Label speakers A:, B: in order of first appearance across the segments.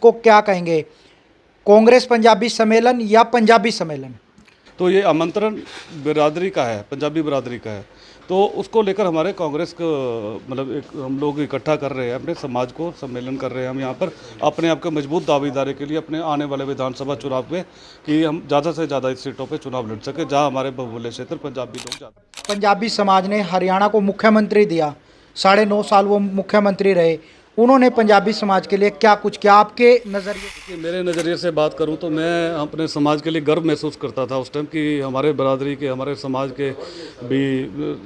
A: को क्या कहेंगे, कांग्रेस पंजाबी सम्मेलन या पंजाबी सम्मेलन?
B: तो ये आमंत्रण बिरादरी का है, पंजाबी बिरादरी का है। तो उसको लेकर हमारे कांग्रेस को मतलब एक हम लोग इकट्ठा कर रहे हैं, अपने समाज को सम्मेलन कर रहे हैं हम यहाँ पर अपने आप के मजबूत दावेदारी के लिए अपने आने वाले विधानसभा चुनाव में कि हम ज़्यादा से ज़्यादा इस सीटों पे चुनाव लड़ सके जहाँ हमारे बहुमूल्य क्षेत्र पंजाबी लोग ज़्यादा।
A: पंजाबी समाज ने हरियाणा को मुख्यमंत्री दिया, 9.5 साल वो मुख्यमंत्री रहे। उन्होंने पंजाबी समाज के लिए क्या कुछ किया आपके नज़रिए?
B: कि मेरे नज़रिए से बात करूं तो मैं अपने समाज के लिए गर्व महसूस करता था उस टाइम कि हमारे बरादरी के हमारे समाज के भी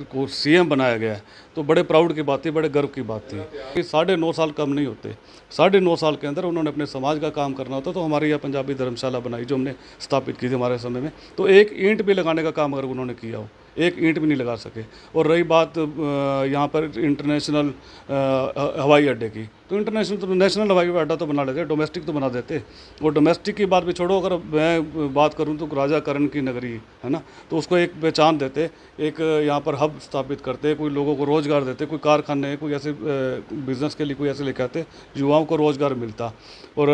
B: को सीएम बनाया गया है। तो बड़े प्राउड की बात थी, बड़े गर्व की बात थी कि 9.5 साल कम नहीं होते। 9.5 साल के अंदर उन्होंने अपने समाज का काम करना होता। तो हमारी यह पंजाबी धर्मशाला बनाई जो हमने स्थापित की थी हमारे समय में, तो एक ईंट भी लगाने का काम अगर उन्होंने किया हो, एक ईंट भी नहीं लगा सके। और रही बात यहाँ पर इंटरनेशनल हवाई अड्डे की, तो इंटरनेशनल तो नेशनल हवाई अड्डा तो बना लेते, डोमेस्टिक तो बना देते। और डोमेस्टिक की बात भी छोड़ो, अगर मैं बात करूँ तो राजा करण की नगरी है ना, तो उसको एक पहचान देते, एक यहाँ पर हब स्थापित करते, कोई लोगों को रोज़गार देते, कोई कारखाने कोई ऐसे बिजनेस के लिए कोई ऐसे लेके आते, युवाओं को रोज़गार मिलता। और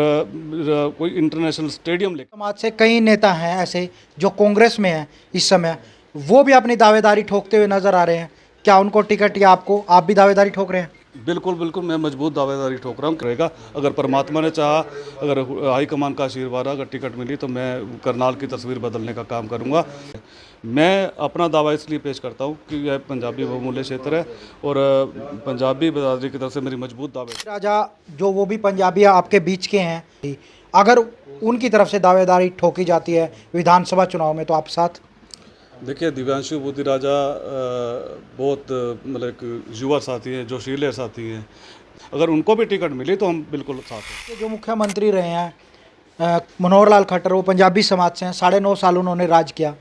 B: कोई इंटरनेशनल स्टेडियम ले।
A: समाज से कई नेता हैं ऐसे जो कांग्रेस में हैं इस समय, वो भी अपनी दावेदारी ठोकते हुए नजर आ रहे हैं। क्या उनको टिकट या आपको, आप भी दावेदारी ठोक रहे हैं?
B: बिल्कुल बिल्कुल, मैं मजबूत दावेदारी ठोक रहा हूँ रहेगा। अगर परमात्मा ने चाहा, अगर हाईकमान का आशीर्वाद रहा, अगर टिकट मिली तो मैं करनाल की तस्वीर बदलने का काम करूँगा। मैं अपना दावा इसलिए पेश करता हूँ कि यह पंजाबी बहुमूल्य क्षेत्र है और पंजाबी बिरादरी की तरफ से मेरी मजबूत दावे।
A: राजा जो वो भी पंजाबी आपके बीच के हैं, अगर उनकी तरफ से दावेदारी ठोकी जाती है विधानसभा चुनाव में तो आप साथ?
B: देखिए, दिव्यांशु बुद्धि राजा बहुत मतलब एक युवा साथी हैं, जोशीले साथी हैं। अगर उनको भी टिकट मिली तो हम बिल्कुल साथ हैं।
A: जो मुख्यमंत्री रहे हैं मनोहर लाल खट्टर, वो पंजाबी समाज से हैं, 9.5 साल उन्होंने राज किया।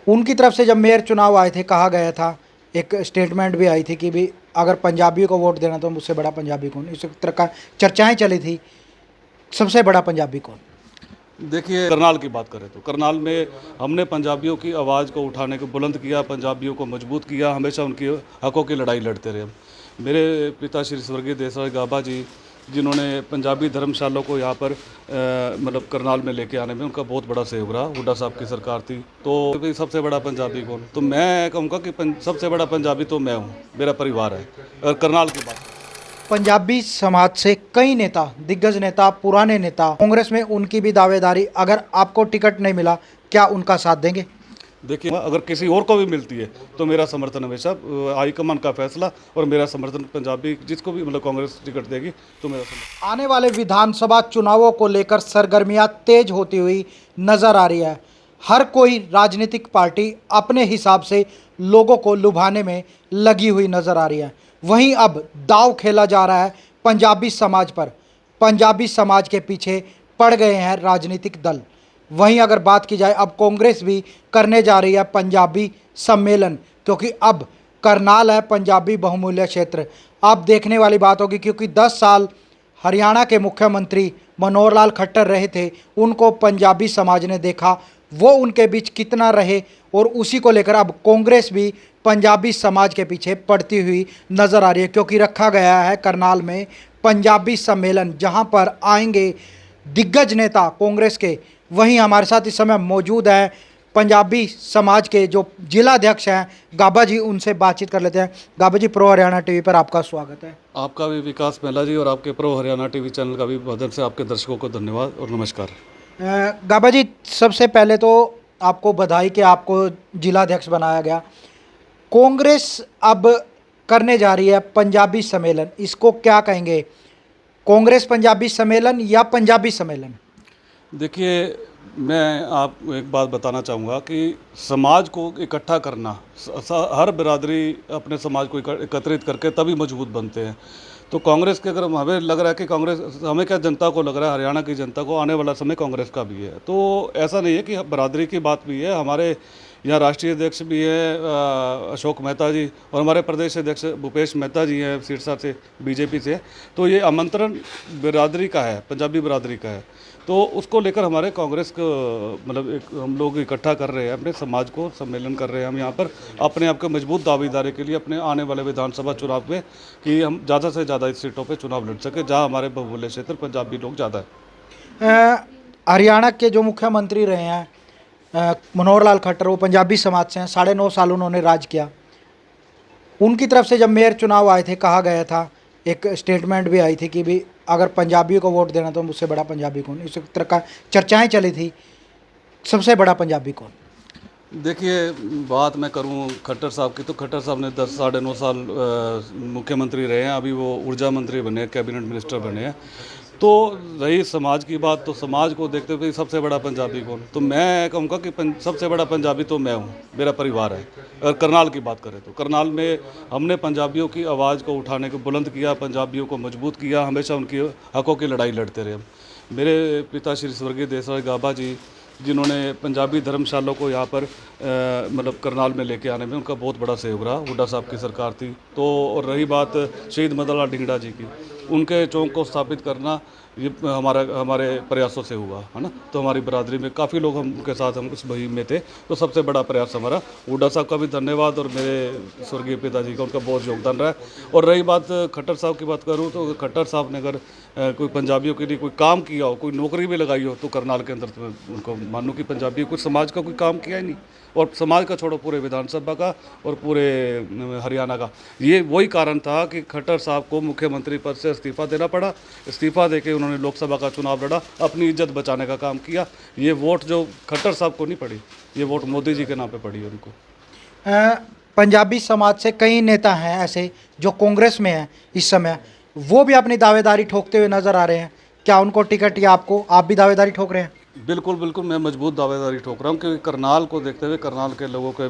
A: उनकी तरफ से जब मेयर चुनाव आए थे, कहा गया था, एक स्टेटमेंट भी आई थी कि भी अगर पंजाबी को वोट देना तो मुझसे बड़ा पंजाबी कौन, इस तरह का चर्चाएं चली थी। सबसे बड़ा पंजाबी कौन?
B: देखिए, करनाल की बात करें तो करनाल में हमने पंजाबियों की आवाज़ को उठाने को बुलंद किया, पंजाबियों को मजबूत किया, हमेशा उनकी हकों की लड़ाई लड़ते रहे। मेरे पिता श्री स्वर्गीय देसराज गाबा जी, जिन्होंने पंजाबी धर्मशालों को यहाँ पर मतलब करनाल में लेके आने में उनका बहुत बड़ा सहयोग रहा। हुड्डा साहब की सरकार थी। तो भाई सबसे बड़ा पंजाबी कौन, तो मैं कहूँगा कि सबसे बड़ा पंजाबी तो मैं हूँ, मेरा परिवार है। और करनाल की बात,
A: पंजाबी समाज से कई नेता, दिग्गज नेता, पुराने नेता कांग्रेस में, उनकी भी दावेदारी, अगर आपको टिकट नहीं मिला क्या उनका साथ देंगे?
B: देखिए, अगर किसी और को भी मिलती है तो मेरा समर्थन हमेशा हाईकमान का फैसला, और मेरा समर्थन पंजाबी जिसको भी मतलब कांग्रेस टिकट देगी तो मेरा समर्थन।
A: आने वाले विधानसभा चुनावों को लेकर सरगर्मियां तेज होती हुई नजर आ रही है। हर कोई राजनीतिक पार्टी अपने हिसाब से लोगों को लुभाने में लगी हुई नजर आ रही है। वहीं अब दांव खेला जा रहा है पंजाबी समाज पर। पंजाबी समाज के पीछे पड़ गए हैं राजनीतिक दल। वहीं अगर बात की जाए, अब कांग्रेस भी करने जा रही है पंजाबी सम्मेलन, क्योंकि अब करनाल है पंजाबी बहुमूल्य क्षेत्र। अब देखने वाली बात होगी, क्योंकि 10 साल हरियाणा के मुख्यमंत्री मनोहर लाल खट्टर रहे थे, उनको पंजाबी समाज ने देखा, वो उनके बीच कितना रहे, और उसी को लेकर अब कांग्रेस भी पंजाबी समाज के पीछे पड़ती हुई नज़र आ रही है। क्योंकि रखा गया है करनाल में पंजाबी सम्मेलन, जहां पर आएंगे दिग्गज नेता कांग्रेस के। वहीं हमारे साथ इस समय मौजूद है पंजाबी समाज के जो जिलाध्यक्ष हैं गाबा जी, उनसे बातचीत कर लेते हैं। गाबा जी, प्रो हरियाणा टीवी पर आपका स्वागत है।
B: आपका भी विकास महिला जी, और आपके प्रो हरियाणा टीवी चैनल का भी बदन से आपके दर्शकों को धन्यवाद और नमस्कार।
A: गाबा जी, सबसे पहले तो आपको बधाई कि आपको जिलाध्यक्ष बनाया गया। कांग्रेस अब करने जा रही है पंजाबी सम्मेलन, इसको क्या कहेंगे, कांग्रेस पंजाबी सम्मेलन या पंजाबी सम्मेलन?
B: देखिए, मैं आपको एक बात बताना चाहूँगा कि समाज को इकट्ठा करना, हर बिरादरी अपने समाज को एकत्रित करके तभी मजबूत बनते हैं। तो कांग्रेस के, अगर हमें लग रहा है कि कांग्रेस, हमें क्या जनता को लग रहा है, हरियाणा की जनता को आने वाला समय कांग्रेस का भी है। तो ऐसा नहीं है कि बिरादरी की बात भी है, हमारे यहाँ राष्ट्रीय अध्यक्ष भी है अशोक मेहता जी, और हमारे प्रदेश अध्यक्ष भूपेश मेहता जी हैं सिरसा से, बीजेपी से। तो ये आमंत्रण बिरादरी का है, पंजाबी बिरादरी का है। तो उसको लेकर हमारे कांग्रेस को मतलब एक हम लोग इकट्ठा कर रहे हैं, अपने समाज को सम्मेलन कर रहे हैं हम यहाँ पर, अपने आप के मजबूत दावेदारी के लिए अपने आने वाले विधानसभा चुनाव में, कि हम ज़्यादा से ज़्यादा इस सीटों पे चुनाव लड़ सके जहाँ हमारे बहुमूल्य क्षेत्र पंजाबी लोग ज़्यादा है।
A: हरियाणा के जो मुख्यमंत्री रहे हैं मनोहर लाल खट्टर, वो पंजाबी समाज से हैं, 9.5 साल उन्होंने राज किया। उनकी तरफ से जब मेयर चुनाव आए थे, कहा गया था, एक स्टेटमेंट भी आई थी कि भी अगर पंजाबियों को वोट देना तो मुझसे बड़ा पंजाबी कौन, इस तरह का चर्चाएं चली थी, सबसे बड़ा पंजाबी कौन।
B: देखिए, बात मैं करूं खट्टर साहब की, तो खट्टर साहब ने 10 साढ़े 9 साल मुख्यमंत्री रहे हैं, अभी वो ऊर्जा मंत्री बने, कैबिनेट मिनिस्टर बने हैं। तो रही समाज की बात, तो समाज को देखते हुए सबसे बड़ा पंजाबी कौन, तो मैं कहूँगा कि सबसे बड़ा पंजाबी तो मैं हूँ, मेरा परिवार है। अगर करनाल की बात करें तो करनाल में हमने पंजाबियों की आवाज़ को उठाने को बुलंद किया, पंजाबियों को मजबूत किया, हमेशा उनकी हकों की लड़ाई लड़ते रहे हम। मेरे पिता श्री स्वर्गीय देसराज गाबा जी, जिन्होंने पंजाबी धर्मशालों को यहाँ पर मतलब करनाल में लेके आने में उनका बहुत बड़ा सहयोग रहा। हुड्डा साहब की सरकार थी। तो और रही बात शहीद मदन लाल ढींगड़ा जी की, उनके चौक को स्थापित करना ये हमारे प्रयासों से हुआ है ना। तो हमारी बरादरी में काफ़ी लोग हम उनके साथ हम उस मुहिम में थे। तो सबसे बड़ा प्रयास हमारा, हुड्डा साहब का भी धन्यवाद और मेरे स्वर्गीय पिताजी का, उनका बहुत योगदान रहा है। और रही बात खट्टर साहब की बात करूँ, तो खट्टर साहब ने अगर कोई पंजाबियों के लिए कोई काम किया हो, कोई नौकरी भी लगाई हो, तो करनाल के अंदर तो मैं उनको मानूँ कि पंजाबी कुछ समाज का कोई काम किया ही नहीं। और समाज का छोड़ो, पूरे विधानसभा का और पूरे हरियाणा का। ये वही कारण था कि खट्टर साहब को मुख्यमंत्री पद से इस्तीफा देना पड़ा। इस्तीफा देके उन्होंने लोकसभा का चुनाव लड़ा, अपनी इज्जत बचाने का काम किया। ये वोट जो खट्टर साहब को नहीं पड़ी, ये वोट मोदी जी के नाम पे पड़ी है उनको।
A: पंजाबी समाज से कई नेता हैं ऐसे जो कांग्रेस में हैं इस समय, वो भी अपनी दावेदारी ठोकते हुए नजर आ रहे हैं। क्या उनको टिकट, या आपको, आप भी दावेदारी ठोक रहे हैं।
B: बिल्कुल बिल्कुल, मैं मजबूत दावेदारी ठोक रहा हूँ, क्योंकि करनाल को देखते हुए, करनाल के लोगों के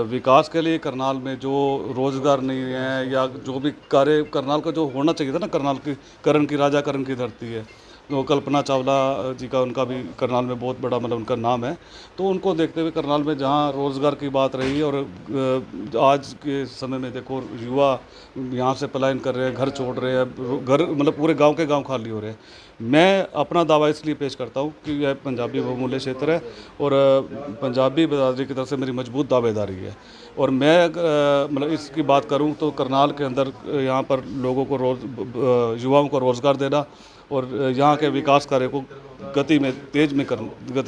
B: विकास के लिए, करनाल में जो रोज़गार नहीं है या जो भी कार्य करनाल का जो होना चाहिए था ना, करनाल की करण की राजा करण की धरती है। तो कल्पना चावला जी का, उनका भी करनाल में बहुत बड़ा मतलब उनका नाम है। तो उनको देखते हुए करनाल में जहाँ रोज़गार की बात रही, और आज के समय में देखो युवा यहाँ से पलायन कर रहे हैं, घर छोड़ रहे हैं, घर मतलब पूरे गांव के गांव खाली हो रहे हैं। मैं अपना दावा इसलिए पेश करता हूँ कि यह पंजाबी बहुमूल्य क्षेत्र है, और पंजाबी बिरादरी की तरफ से मेरी मजबूत दावेदारी है। और मैं मतलब इसकी बात करूँ तो करनाल के अंदर यहाँ पर लोगों को युवाओं को रोज़गार देना और यहाँ के विकास कार्य को गति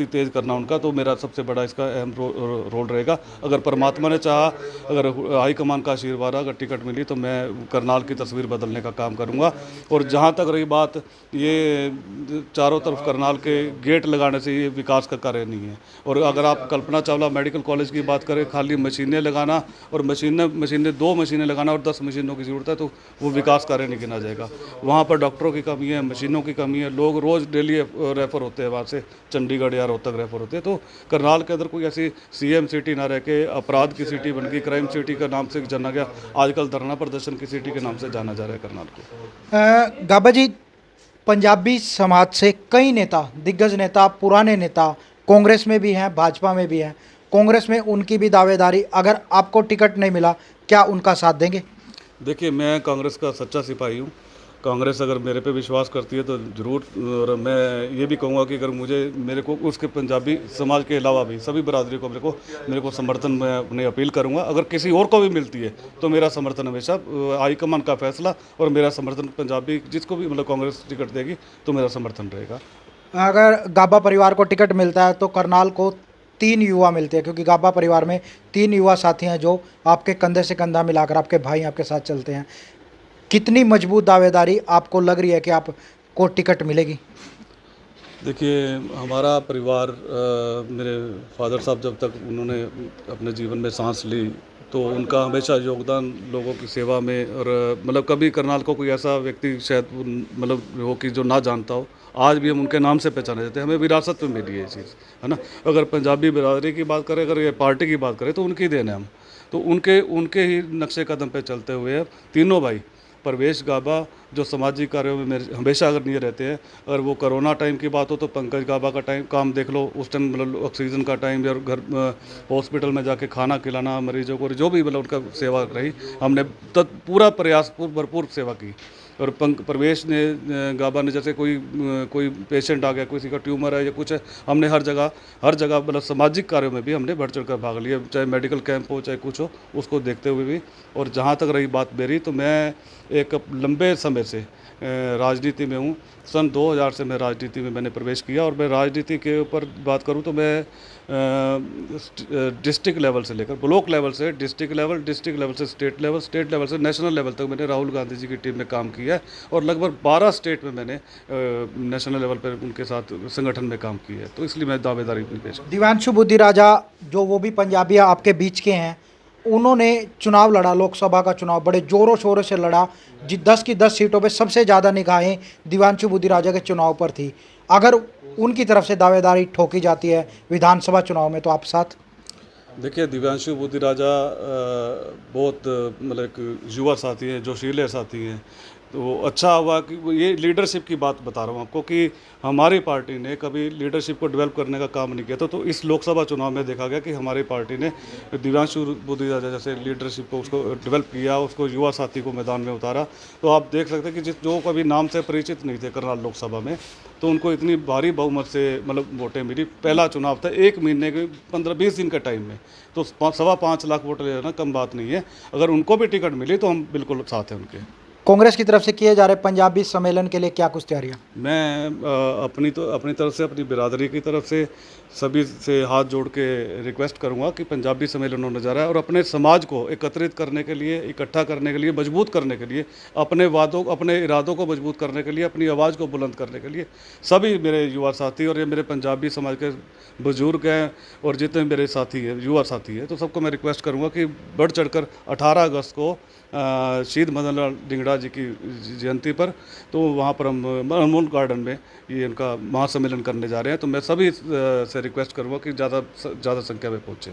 B: तेज करना उनका, तो मेरा सबसे बड़ा इसका अहम रोल रहेगा। अगर परमात्मा ने चाहा, अगर हाईकमान का आशीर्वाद, अगर टिकट मिली, तो मैं करनाल की तस्वीर बदलने का काम करूँगा। और जहाँ तक रही बात, ये चारों तरफ करनाल के गेट लगाने से ये विकास का कार्य नहीं है। और अगर आप कल्पना चावला मेडिकल कॉलेज की बात करें, खाली मशीनें लगाना और मशीनें 2 मशीनें लगाना और 10 मशीनों की ज़रूरत है, तो वो विकास कार्य नहीं गिना जाएगा। वहाँ पर डॉक्टरों की कमी है, मशीनों की कमी है, लोग रोज़ डेली रेफ़र होते हैं वहाँ से, चंडीगढ़ या रोहतक रेफ़र होते हैं। तो करनाल के अंदर कोई ऐसी सीएम सिटी ना रह के अपराध की सिटी बन गई, क्राइम सिटी का नाम से जाना गया। आजकल धरना प्रदर्शन की सिटी के नाम से जाना जा रहा है करनाल को।
A: गाबा जी, पंजाबी समाज से कई नेता, दिग्गज नेता, पुराने नेता कांग्रेस में भी हैं, भाजपा में भी हैं। कांग्रेस में उनकी भी दावेदारी, अगर आपको टिकट नहीं मिला, क्या उनका साथ देंगे।
B: देखिए, मैं कांग्रेस का सच्चा सिपाही हूँ। कांग्रेस अगर मेरे पे विश्वास करती है तो ज़रूर। और मैं ये भी कहूँगा कि अगर मेरे को उसके पंजाबी समाज के अलावा भी सभी बरादरी को मेरे को समर्थन मैं अपनी अपील करूँगा। अगर किसी और को भी मिलती है तो मेरा समर्थन हमेशा, हाईकमान का फैसला, और मेरा समर्थन पंजाबी जिसको भी मतलब कांग्रेस टिकट देगी तो मेरा समर्थन रहेगा।
A: अगर गाबा परिवार को टिकट मिलता है तो करनाल को 3 युवा मिलते हैं, क्योंकि गाबा परिवार में 3 युवा साथी हैं जो आपके कंधे से कंधा मिलाकर, आपके भाई आपके साथ चलते हैं। कितनी मजबूत दावेदारी आपको लग रही है कि आपको टिकट मिलेगी।
B: देखिए, हमारा परिवार, मेरे फादर साहब जब तक उन्होंने अपने जीवन में सांस ली, तो उनका हमेशा योगदान लोगों की सेवा में। और मतलब कभी करनाल को कोई ऐसा व्यक्ति शायद मतलब हो कि जो ना जानता हो, आज भी हम उनके नाम से पहचाने जाते हैं। हमें विरासत में मिली है ये चीज़, है ना। अगर पंजाबी बिरादरी की बात करें, अगर ये पार्टी की बात करें, तो उनकी देन है हम। तो उनके ही नक्शे कदम पे चलते हुए तीनों भाई, परवेश गाबा जो सामाजिक कार्यों में मेरे हमेशा अगर नहीं रहते हैं। अगर वो कोरोना टाइम की बात हो तो पंकज गाबा का टाइम काम देख लो, उस टाइम मतलब ऑक्सीजन का टाइम या घर हॉस्पिटल में जाके खाना खिलाना मरीजों को, जो भी मतलब उनका सेवा रही, हमने पूरा प्रयास भरपूर सेवा की। और प्रवेश ने गाबा ने जैसे कोई पेशेंट आ गया, किसी का ट्यूमर है या कुछ है, हमने हर जगह मतलब सामाजिक कार्यों में भी हमने बढ़ चढ़ कर भाग लिया, चाहे मेडिकल कैंप हो चाहे कुछ हो, उसको देखते हुए भी। और जहाँ तक रही बात मेरी, तो मैं एक लंबे समय से राजनीति में हूँ। सन 2000 से मैं राजनीति में मैंने प्रवेश किया। और मैं राजनीति के ऊपर बात करूँ तो मैं डिस्ट्रिक्ट लेवल से लेकर ब्लॉक लेवल से डिस्ट्रिक्ट लेवल से स्टेट लेवल से नेशनल लेवल तक मैंने राहुल गांधी जी की टीम में काम किया है। और लगभग 12 स्टेट में मैंने नेशनल लेवल पर उनके साथ संगठन में काम किया है। तो इसलिए मैं दावेदारी अपनी पेश।
A: दिव्यांशु बुद्धि राजा जो वो भी पंजाबी आपके बीच के हैं, उन्होंने चुनाव लड़ा, लोकसभा का चुनाव बड़े जोरों शोरों से लड़ा। 10 की 10 सीटों पे सबसे ज़्यादा निगाहें दिव्यांशु बुद्धि राजा के चुनाव पर थी। अगर उनकी तरफ से दावेदारी ठोकी जाती है विधानसभा चुनाव में, तो आप साथ?
B: देखिए, दिव्यांशु बुद्धि राजा बहुत मतलब एक युवा साथी हैं, जोशीले साथी हैं। तो अच्छा हुआ कि ये लीडरशिप की बात बता रहा हूँ आपको कि हमारी पार्टी ने कभी लीडरशिप को डेवलप करने का काम नहीं किया था। तो इस लोकसभा चुनाव में देखा गया कि हमारी पार्टी ने दिव्यांशु बुद्धि राजा जैसे लीडरशिप को उसको डेवलप किया, उसको युवा साथी को मैदान में उतारा। तो आप देख सकते हैं कि जो कभी नाम से परिचित नहीं थे करनाल लोकसभा में, तो उनको इतनी भारी बहुमत से मतलब वोटें मिली। पहला चुनाव था 1 महीने के 15-20 दिन का टाइम में, तो 5.25 लाख वोट लेना कम बात नहीं है। अगर उनको भी टिकट मिली तो हम बिल्कुल साथ हैं उनके।
A: कांग्रेस की तरफ से किए जा रहे पंजाबी सम्मेलन के लिए क्या कुछ तैयारियां?
B: मैं अपनी तरफ से, अपनी बिरादरी की तरफ से सभी से हाथ जोड़ के रिक्वेस्ट करूंगा कि पंजाबी सम्मेलन होने जा रहा है और अपने समाज को एकत्रित करने के लिए, इकट्ठा करने के लिए, मजबूत करने के लिए, अपने इरादों को मजबूत करने के लिए, अपनी आवाज़ को बुलंद करने के लिए सभी मेरे युवा साथी और ये मेरे पंजाबी समाज के बुजुर्ग हैं और जितने मेरे साथी हैं, युवा साथी हैं, तो सबको मैं रिक्वेस्ट करूँगा कि बढ़ चढ़कर 18 अगस्त को शहीद मदन लाल धिंगड़ा जी की जयंती पर, तो वहाँ पर हम अमूल गार्डन में ये इनका महासम्मेलन करने जा रहे हैं। तो मैं सभी से रिक्वेस्ट करूँगा कि ज़्यादा संख्या में पहुँचे।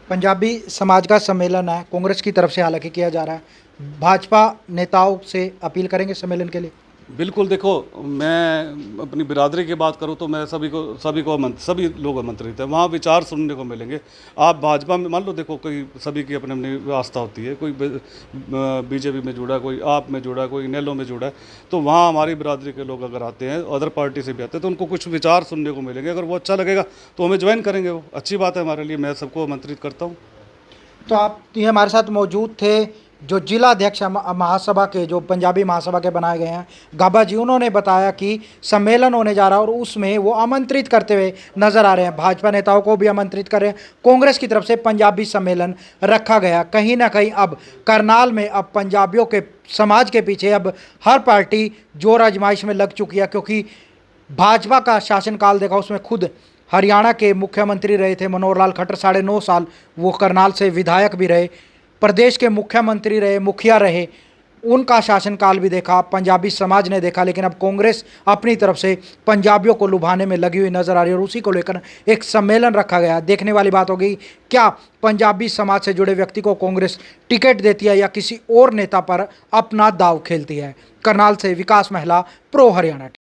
A: पंजाबी समाज का सम्मेलन है, कांग्रेस की तरफ से हालांकि किया जा रहा है। भाजपा नेताओं से अपील करेंगे सम्मेलन के लिए?
B: बिल्कुल, देखो, मैं अपनी बिरादरी की बात करूं तो मैं सभी सभी लोग आमंत्रित हैं। वहाँ विचार सुनने को मिलेंगे। आप भाजपा में मान लो, देखो, कोई सभी की अपनी अपनी आस्था होती है, कोई बीजेपी में जुड़ा, कोई आप में जुड़ा, कोई इनेलो में जुड़ा है। तो वहाँ हमारी बिरादरी के लोग अगर आते हैं, अदर पार्टी से भी आते हैं, तो उनको कुछ विचार सुनने को मिलेंगे। अगर वो अच्छा लगेगा तो हमें ज्वाइन करेंगे, वो अच्छी बात है हमारे लिए। मैं सबको आमंत्रित करता हूँ।
A: तो आप ये हमारे साथ मौजूद थे जो जिला अध्यक्ष महासभा के, जो पंजाबी महासभा के बनाए गए हैं, गाबा जी। उन्होंने बताया कि सम्मेलन होने जा रहा है और उसमें वो आमंत्रित करते हुए नजर आ रहे हैं। भाजपा नेताओं को भी आमंत्रित कर रहे हैं। कांग्रेस की तरफ से पंजाबी सम्मेलन रखा गया। कहीं ना कहीं अब करनाल में अब पंजाबियों के समाज के पीछे अब हर पार्टी जोर आजमाइश में लग चुकी है, क्योंकि भाजपा का शासनकाल देखा, उसमें खुद हरियाणा के मुख्यमंत्री रहे थे मनोहर लाल खट्टर, 9.5 साल वो करनाल से विधायक भी रहे, प्रदेश के मुख्यमंत्री रहे, मुखिया रहे। उनका शासनकाल भी देखा, पंजाबी समाज ने देखा। लेकिन अब कांग्रेस अपनी तरफ से पंजाबियों को लुभाने में लगी हुई नजर आ रही है और उसी को लेकर एक सम्मेलन रखा गया। देखने वाली बात होगी, क्या पंजाबी समाज से जुड़े व्यक्ति को कांग्रेस टिकट देती है या किसी और नेता पर अपना दाव खेलती है। करनाल से विकास महिला, प्रो हरियाणा।